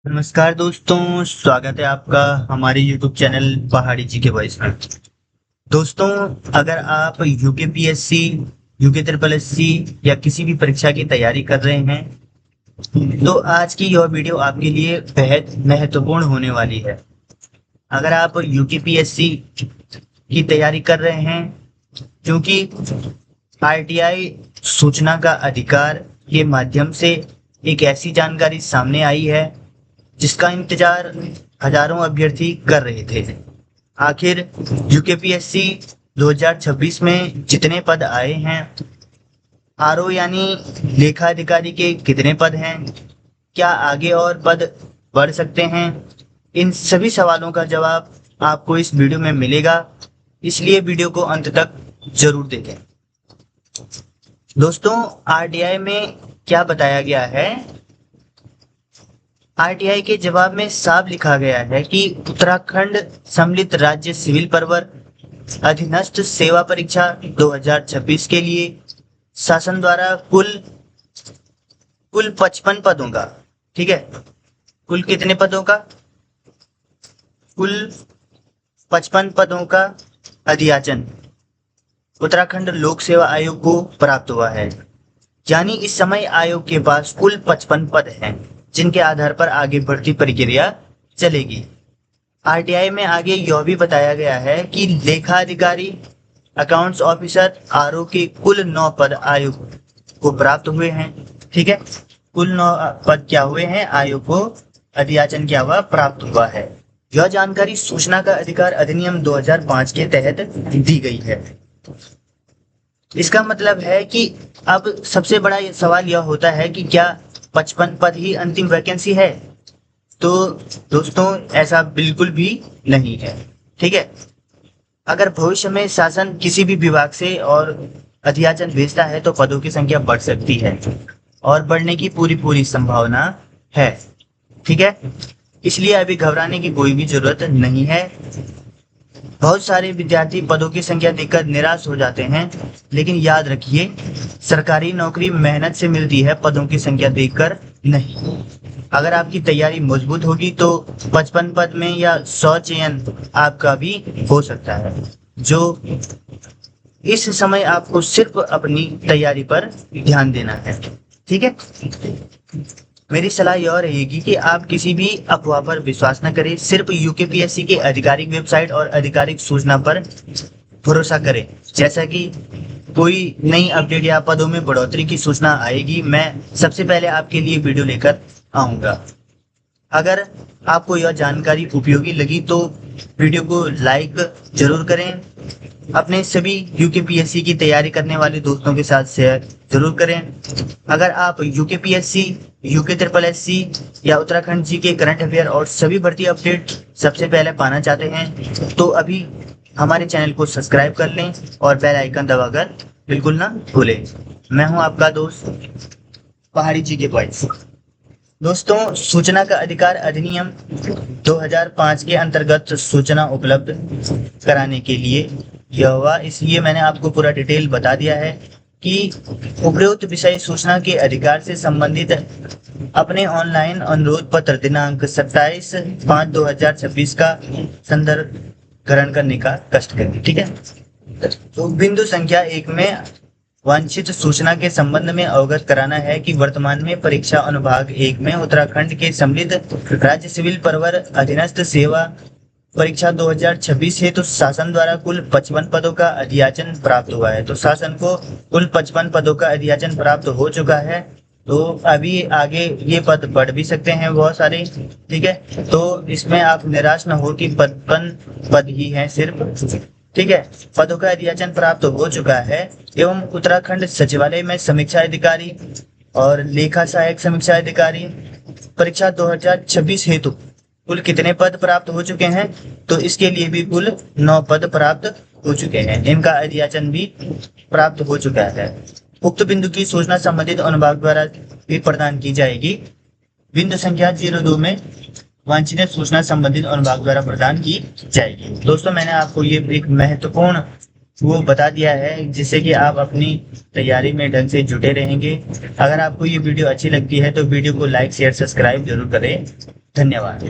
नमस्कार दोस्तों, स्वागत है आपका हमारे YouTube चैनल पहाड़ी जी के वॉइस में। दोस्तों, अगर आप यूकेपीएससी, यूके ट्रिपल एससी या किसी भी परीक्षा की तैयारी कर रहे हैं तो आज की यह वीडियो आपके लिए बेहद महत्वपूर्ण होने वाली है। अगर आप यूकेपीएससी की तैयारी कर रहे हैं, क्योंकि आरटीआई सूचना का अधिकार के माध्यम से एक ऐसी जानकारी सामने आई है जिसका इंतजार हजारों अभ्यर्थी कर रहे थे। आखिर यूकेपीएससी 2026 में जितने पद आए हैं, आरओ यानी लेखा अधिकारी के कितने पद हैं, क्या आगे और पद बढ़ सकते हैं, इन सभी सवालों का जवाब आपको इस वीडियो में मिलेगा, इसलिए वीडियो को अंत तक जरूर देखें। दोस्तों, आरटीआई में क्या बताया गया है? आरटीआई के जवाब में साफ लिखा गया है कि उत्तराखंड सम्मिलित राज्य सिविल परवर अधीनस्थ सेवा परीक्षा 2026 के लिए शासन द्वारा कुल कुल 55 पदों का, ठीक है, कुल कितने पदों का? कुल 55 पदों का अधियाचन उत्तराखंड लोक सेवा आयोग को प्राप्त हुआ है। यानी इस समय आयोग के पास कुल 55 पद हैं जिनके आधार पर आगे बढ़ती प्रक्रिया चलेगी। आरटीआई में आगे यह भी बताया गया है कि लेखा अधिकारी, अकाउंट्स ऑफिसर, आरओ के कुल 9 पद आयोग को प्राप्त हुए हैं। ठीक है, कुल 9 पद क्या हुए हैं? आयोग को अधियाचन क्या हुआ? प्राप्त हुआ है। यह जानकारी सूचना का अधिकार अधिनियम 2005 के तहत दी गई है। इसका मतलब है कि अब सबसे बड़ा सवाल यह होता है कि क्या 55 पद ही अंतिम वैकेंसी है? तो दोस्तों, ऐसा बिल्कुल भी नहीं है। ठीक है, अगर भविष्य में शासन किसी भी विभाग से और अधियाचन भेजता है तो पदों की संख्या बढ़ सकती है और बढ़ने की पूरी पूरी संभावना है। ठीक है, इसलिए अभी घबराने की कोई भी जरूरत नहीं है। बहुत सारे विद्यार्थी पदों की संख्या देखकर निराश हो जाते हैं, लेकिन याद रखिए, सरकारी नौकरी मेहनत से मिलती है, पदों की संख्या देखकर नहीं। अगर आपकी तैयारी मजबूत होगी तो 55 पद में या 100 चयन आपका भी हो सकता है। जो इस समय आपको सिर्फ अपनी तैयारी पर ध्यान देना है। ठीक है, मेरी सलाह यह रहेगी कि आप किसी भी अफवाह पर विश्वास न करें, सिर्फ यूकेपीएससी के आधिकारिक वेबसाइट और आधिकारिक सूचना पर भरोसा करें। जैसा कि कोई नई अपडेट या पदों में बढ़ोतरी की सूचना आएगी, मैं सबसे पहले आपके लिए वीडियो लेकर आऊंगा। अगर आपको यह जानकारी उपयोगी लगी तो वीडियो को लाइक जरूर करें, अपने सभी यूकेपीएससी की तैयारी करने वाले दोस्तों के साथ शेयर जरूर करें। अगर आप यूकेपीएससी, यूके ट्रिपल एससी या उत्तराखंड जी के करंट अफेयर और सभी भर्ती अपडेट सबसे पहले पाना चाहते हैं तो अभी हमारे चैनल को सब्सक्राइब कर लें और बेल आइकन दबाकर बिल्कुल ना भूलें। मैं हूं आपका दोस्त पहाड़ी जी के वॉइस। दोस्तों, सूचना का अधिकार अधिनियम 2005 के अंतर्गत सूचना उपलब्ध कराने के लिए यह हुआ, इसलिए मैंने आपको पूरा डिटेल बता दिया है कि उपरोक्त विषय सूचना के अधिकार से संबंधित अपने ऑनलाइन अनुरोध पत्र दिनांक 27/5/2026 का संदर्भ ग्रहण करने का कष्ट करें। ठीक है, तो बिंदु संख्या 1 में वांछित सूचना के संबंध में अवगत कराना है कि वर्तमान में परीक्षा अनुभाग 1 में उत्तराखंड के सम्मिलित राज्य सिविल परवर अधीनस्थ सेवा परीक्षा 2026 है तो शासन द्वारा कुल 55 पदों का अधियाचन प्राप्त हुआ है। तो शासन को कुल 55 पदों का अधियाचन प्राप्त हो चुका है, तो अभी आगे ये पद बढ़ भी सकते हैं बहुत सारे। ठीक है, तो इसमें आप निराश न हो कि 55 पद ही हैं सिर्फ। ठीक है, पदों का अधियाचन प्राप्त हो चुका है एवं उत्तराखंड सचिवालय में समीक्षा अधिकारी और लेखा सहायक समीक्षा अधिकारी परीक्षा 2026 हेतु कुल कितने पद प्राप्त हो चुके हैं? तो इसके लिए भी कुल 9 पद प्राप्त हो चुके हैं, इनका अधियाचन भी प्राप्त हो चुका है। उक्त बिंदु की सूचना संबंधित अनुभाग द्वारा भी प्रदान की जाएगी। बिंदु संख्या 02 में वांछनीय सूचना संबंधित अनुभाग द्वारा प्रदान की जाएगी। दोस्तों, मैंने आपको ये एक महत्वपूर्ण वो बता दिया है जिससे कि आप अपनी तैयारी में ढंग से जुटे रहेंगे। अगर आपको ये वीडियो अच्छी लगती है तो वीडियो को लाइक, शेयर, सब्सक्राइब जरूर करें। धन्यवाद।